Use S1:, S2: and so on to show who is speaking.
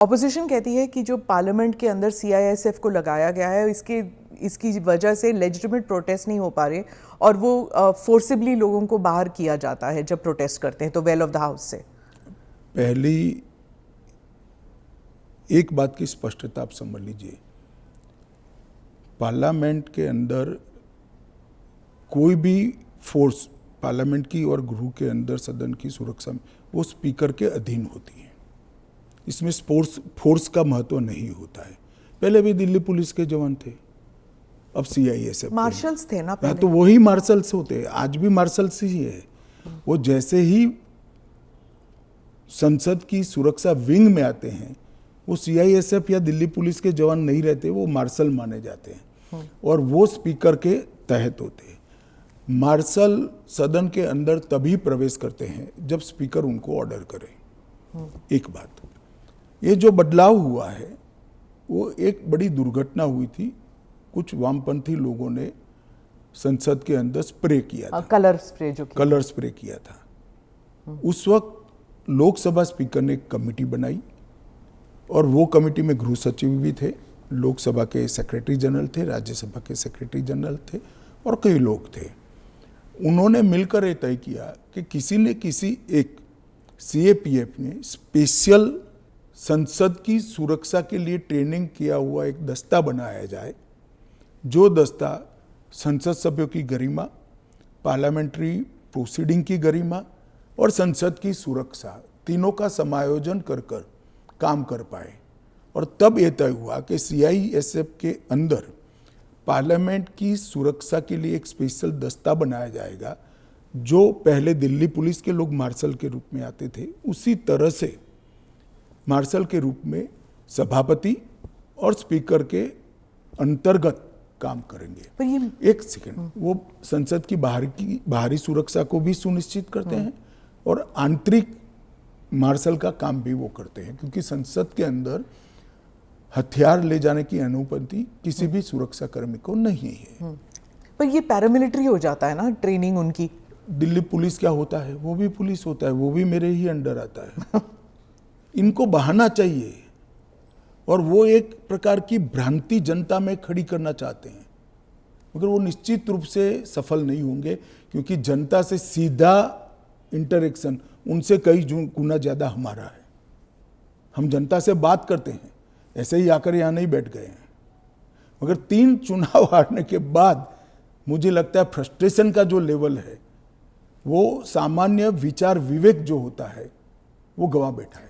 S1: Opposition कहती है कि जो पार्लियामेंट के अंदर सीआईएसएफ को लगाया गया है इसकी वजह से लेजिटिमेट प्रोटेस्ट नहीं हो पा रहे और वो फोर्सिबली लोगों को बाहर किया जाता है जब प्रोटेस्ट करते हैं तो वेल ऑफ द हाउस से।
S2: पहली एक बात की स्पष्टता आप समझ लीजिए, पार्लियामेंट के अंदर कोई भी फोर्स पार्लियामेंट की और गृह के अंदर सदन की सुरक्षा में वो स्पीकर के अधीन होती है। इसमें फोर्स का महत्व नहीं होता है। पहले भी दिल्ली पुलिस के जवान थे, अब सीआईएसएफ
S1: मार्शल्स थे ना पहले।
S2: तो वही मार्शल्स होते, आज भी मार्शल्स ही है। वो जैसे ही संसद की सुरक्षा विंग में आते हैं वो सीआईएसएफ या दिल्ली पुलिस के जवान नहीं रहते, वो मार्शल माने जाते हैं और वो स्पीकर के तहत होते हैं। मार्शल सदन के अंदर तभी प्रवेश करते हैं जब स्पीकर उनको ऑर्डर करे। एक बात, ये जो बदलाव हुआ है वो एक बड़ी दुर्घटना हुई थी। कुछ वामपंथी लोगों ने संसद के अंदर स्प्रे किया था, कलर स्प्रे किया था। उस वक्त लोकसभा स्पीकर ने एक कमेटी बनाई और वो कमेटी में गृह सचिव भी थे, लोकसभा के सेक्रेटरी जनरल थे, राज्यसभा के सेक्रेटरी जनरल थे और कई लोग थे। उन्होंने मिलकर ये तय किया कि किसी ने किसी एक सीएपीएफ ने स्पेशल संसद की सुरक्षा के लिए ट्रेनिंग किया हुआ एक दस्ता बनाया जाए, जो दस्ता संसद सभ्यों की गरिमा, पार्लियामेंट्री प्रोसीडिंग की गरिमा और संसद की सुरक्षा तीनों का समायोजन कर कर काम कर पाए। और तब यह तय हुआ कि सीआईएसएफ के अंदर पार्लियामेंट की सुरक्षा के लिए एक स्पेशल दस्ता बनाया जाएगा। जो पहले दिल्ली पुलिस के लोग मार्शल के रूप में आते थे, उसी तरह से मार्शल के रूप में सभापति और स्पीकर के अंतर्गत काम करेंगे।
S1: पर ये
S2: एक सेकंड, वो संसद की बाहरी सुरक्षा को भी सुनिश्चित करते हैं और आंतरिक मार्शल का काम भी वो करते हैं, क्योंकि संसद के अंदर हथियार ले जाने की अनुमति किसी भी सुरक्षा कर्मी को नहीं है।
S1: पर ये पैरामिलिट्री हो जाता है ना ट्रेनिंग उनकी।
S2: दिल्ली पुलिस क्या होता है, वो भी पुलिस होता है, वो भी मेरे ही अंडर आता है। इनको बहाना चाहिए और वो एक प्रकार की भ्रांति जनता में खड़ी करना चाहते हैं, मगर वो निश्चित रूप से सफल नहीं होंगे, क्योंकि जनता से सीधा इंटरेक्शन उनसे कई गुना ज्यादा हमारा है। हम जनता से बात करते हैं, ऐसे ही आकर यहाँ नहीं बैठ गए हैं। मगर 3 चुनाव हारने के बाद मुझे लगता है फ्रस्ट्रेशन का जो लेवल है, वो सामान्य विचार विवेक जो होता है वो गवा बैठा है।